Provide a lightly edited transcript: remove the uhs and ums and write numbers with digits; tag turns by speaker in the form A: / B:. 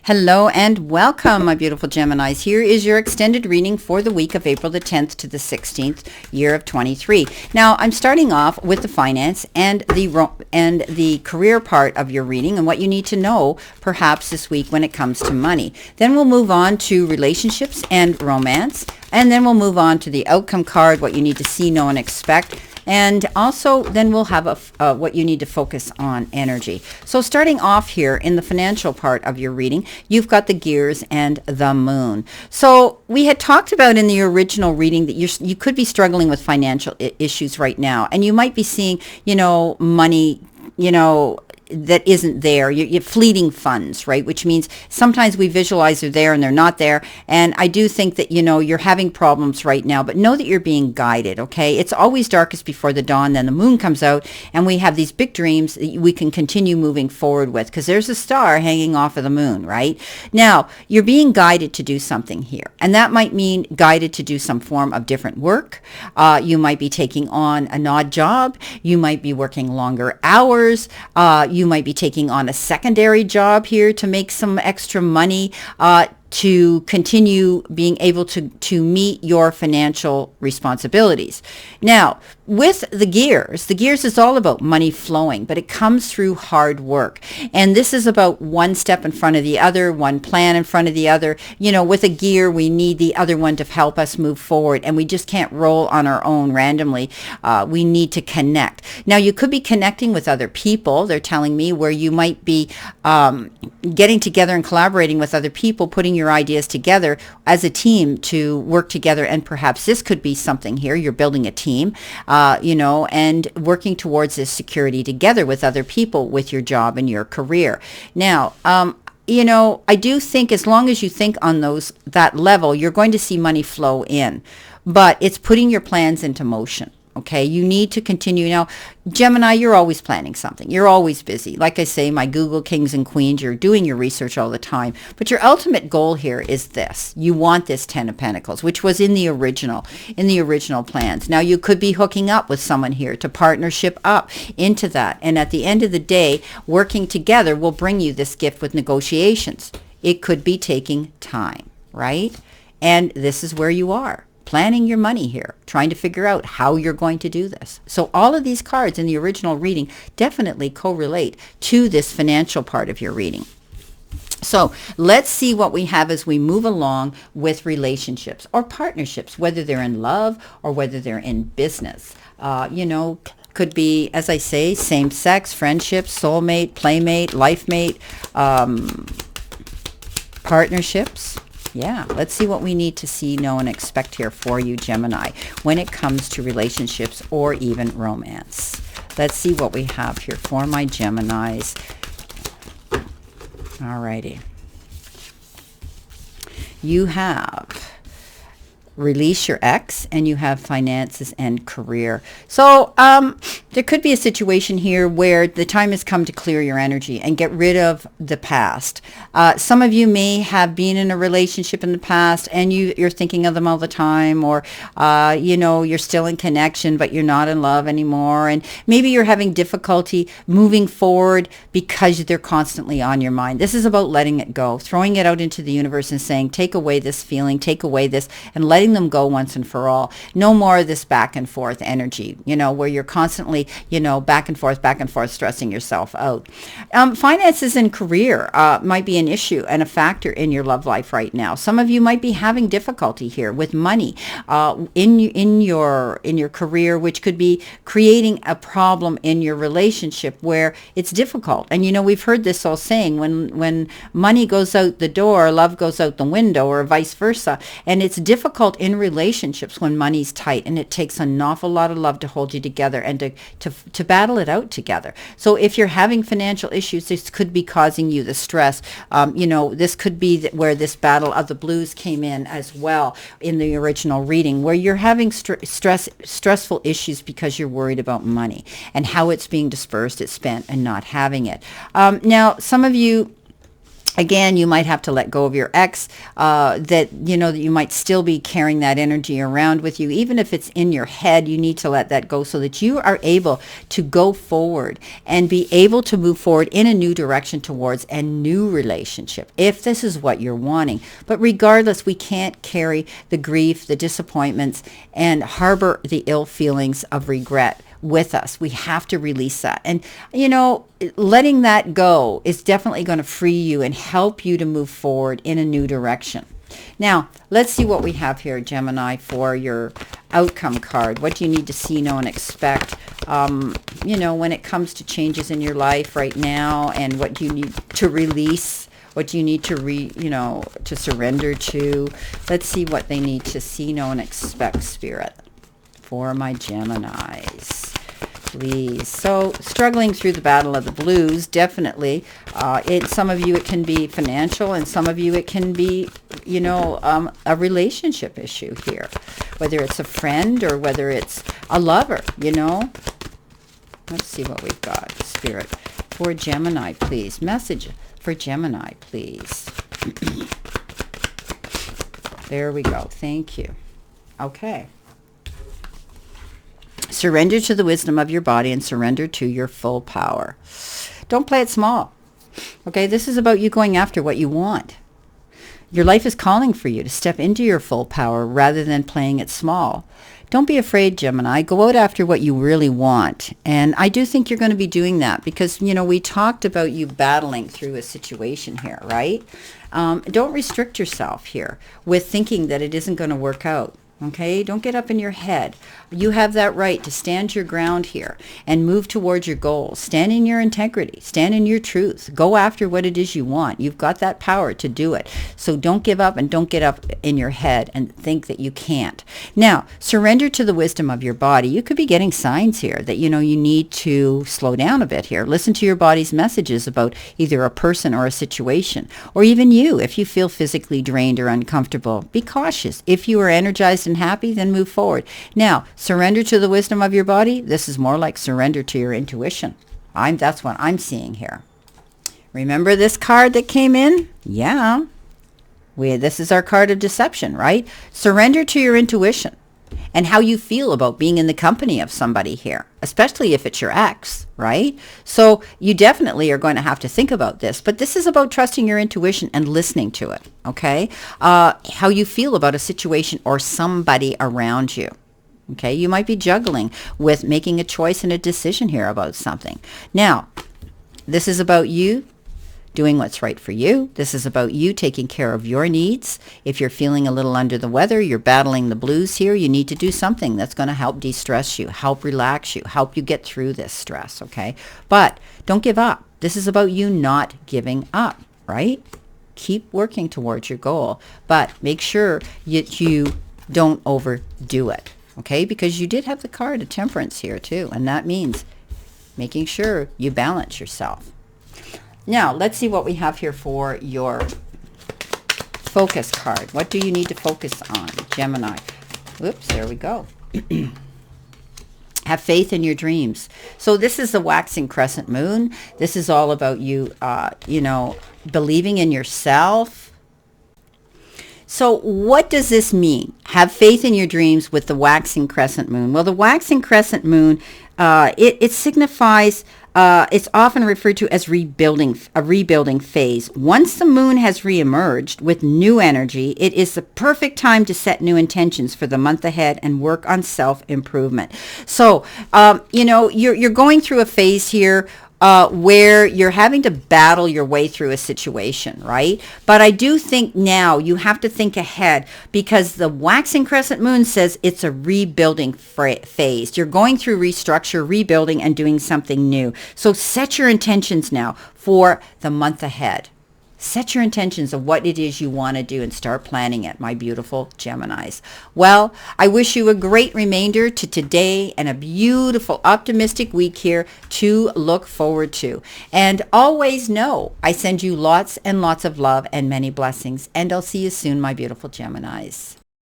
A: Hello and welcome, my beautiful Geminis. Here is your extended reading for the week of April the 10th to the 16th, year of 23. Now, I'm starting off with the finance and the career part of your reading and what you need to know perhaps this week when it comes to money. Then we'll move on to relationships and romance, and then we'll move on to the outcome card, what you need to see, know, and expect. And also, then we'll have what you need to focus on, energy. So starting off here in the financial part of your reading, you've got the gears and the moon. So we had talked about in the original reading that you could be struggling with financial issues right now. And you might be seeing, money, that isn't there. You're fleeting funds, right? Which means sometimes we visualize they're there and they're not there. And I do think that, you're having problems right now, but know that you're being guided, okay? It's always darkest before the dawn. Then the moon comes out and we have these big dreams that we can continue moving forward with because there's a star hanging off of the moon, right? Now, you're being guided to do something here. And that might mean guided to do some form of different work. You might be taking on an odd job. You might be working longer hours. You might be taking on a secondary job here to make some extra money to continue being able to meet your financial responsibilities. Now, with the gears is all about money flowing, but it comes through hard work. And this is about one step in front of the other, one plan in front of the other. With a gear, we need the other one to help us move forward, and we just can't roll on our own randomly. We need to connect. Now, you could be connecting with other people, they're telling me, where you might be getting together and collaborating with other people, putting your ideas together as a team to work together. And perhaps this could be something here. You're building a team, and working towards this security together with other people with your job and your career. Now, I do think as long as you think on that level, you're going to see money flow in, but it's putting your plans into motion. Okay, you need to continue. Now, Gemini, you're always planning something. You're always busy. Like I say, my Google kings and queens, you're doing your research all the time. But your ultimate goal here is this. You want this 10 of Pentacles, which was in the original plans. Now, you could be hooking up with someone here to partnership up into that. And at the end of the day, working together will bring you this gift with negotiations. It could be taking time, right? And this is where you are. Planning your money here, trying to figure out how you're going to do this. So all of these cards in the original reading definitely correlate to this financial part of your reading. So let's see what we have as we move along with relationships or partnerships, whether they're in love or whether they're in business. Could be, as I say, same sex, friendship, soulmate, playmate, life mate, partnerships. Yeah, let's see what we need to see, know, and expect here for you, Gemini, when it comes to relationships or even romance. Let's see what we have here for my Geminis. Alrighty. You have release your ex, and you have finances and career. So there could be a situation here where the time has come to clear your energy and get rid of the past. Some of you may have been in a relationship in the past and you're thinking of them all the time, or you're still in connection but you're not in love anymore, and maybe you're having difficulty moving forward because they're constantly on your mind. This is about letting it go, throwing it out into the universe and saying, take away this feeling, take away this, and letting them go once and for all. No more of this back and forth energy, where you're constantly, back and forth, stressing yourself out. Finances and career might be an issue and a factor in your love life right now. Some of you might be having difficulty here with money in your career, which could be creating a problem in your relationship where it's difficult. And we've heard this old saying, when money goes out the door, love goes out the window, or vice versa. And it's difficult in relationships when money's tight, and it takes an awful lot of love to hold you together and to battle it out together. So if you're having financial issues, this could be causing you the stress. This could be where this battle of the blues came in as well in the original reading, where you're having stressful issues because you're worried about money and how it's being dispersed, it's spent, and not having it. Now, some of you Again, you might have to let go of your ex, that you might still be carrying that energy around with you. Even if it's in your head, you need to let that go so that you are able to go forward and be able to move forward in a new direction towards a new relationship, if this is what you're wanting. But regardless, we can't carry the grief, the disappointments, and harbor the ill feelings of regret with us. We have to release that. And, letting that go is definitely going to free you and help you to move forward in a new direction. Now, let's see what we have here, Gemini, for your outcome card. What do you need to see, know, and expect, when it comes to changes in your life right now, and what do you need to release? What do you need to to surrender to? Let's see what they need to see, know, and expect, Spirit, for my Geminis. Please. So, struggling through the battle of the blues, definitely. Some of you it can be financial, and some of you it can be, a relationship issue here. Whether it's a friend or whether it's a lover, Let's see what we've got, Spirit. For Gemini, please. Message for Gemini, please. There we go. Thank you. Okay. Surrender to the wisdom of your body and surrender to your full power. Don't play it small. Okay, this is about you going after what you want. Your life is calling for you to step into your full power rather than playing it small. Don't be afraid, Gemini. Go out after what you really want. And I do think you're going to be doing that because, we talked about you battling through a situation here, right? Don't restrict yourself here with thinking that it isn't going to work out. Okay, don't get up in your head. You have that right to stand your ground here and move towards your goals. Stand in your integrity. Stand in your truth. Go after what it is you want. You've got that power to do it. So don't give up, and don't get up in your head and think that you can't. Now, surrender to the wisdom of your body. You could be getting signs here that, you need to slow down a bit here. Listen to your body's messages about either a person or a situation, or even you. If you feel physically drained or uncomfortable, be cautious. If you are energized and happy, then move forward. Now, surrender to the wisdom of your body. This is more like surrender to your intuition. That's what I'm seeing here. Remember this card that came in? Yeah. This is our card of deception, right? Surrender to your intuition and how you feel about being in the company of somebody here, especially if it's your ex, right? So you definitely are going to have to think about this, but this is about trusting your intuition and listening to it, okay? How you feel about a situation or somebody around you. Okay, you might be juggling with making a choice and a decision here about something. Now, this is about you doing what's right for you. This is about you taking care of your needs. If you're feeling a little under the weather, you're battling the blues here, you need to do something that's going to help de-stress you, help relax you, help you get through this stress, okay? But don't give up. This is about you not giving up, right? Keep working towards your goal, but make sure you don't overdo it. Okay, because you did have the card of temperance here too, and that means making sure you balance yourself. Now, let's see what we have here for your focus card. What do you need to focus on, Gemini? Oops, there we go. Have faith in your dreams. So this is the waxing crescent moon. This is all about you, believing in yourself. So what does this mean? Have faith in your dreams with the waxing crescent moon. Well, the waxing crescent moon, it signifies, it's often referred to as a rebuilding phase. Once the moon has reemerged with new energy, it is the perfect time to set new intentions for the month ahead and work on self-improvement. So, you're going through a phase here where you're having to battle your way through a situation, right? But I do think now you have to think ahead because the waxing crescent moon says it's a rebuilding phase. You're going through restructure, rebuilding, and doing something new. So set your intentions now for the month ahead. Set your intentions of what it is you want to do and start planning it, my beautiful Geminis. Well, I wish you a great remainder to today and a beautiful, optimistic week here to look forward to. And always know I send you lots and lots of love and many blessings. And I'll see you soon, my beautiful Geminis.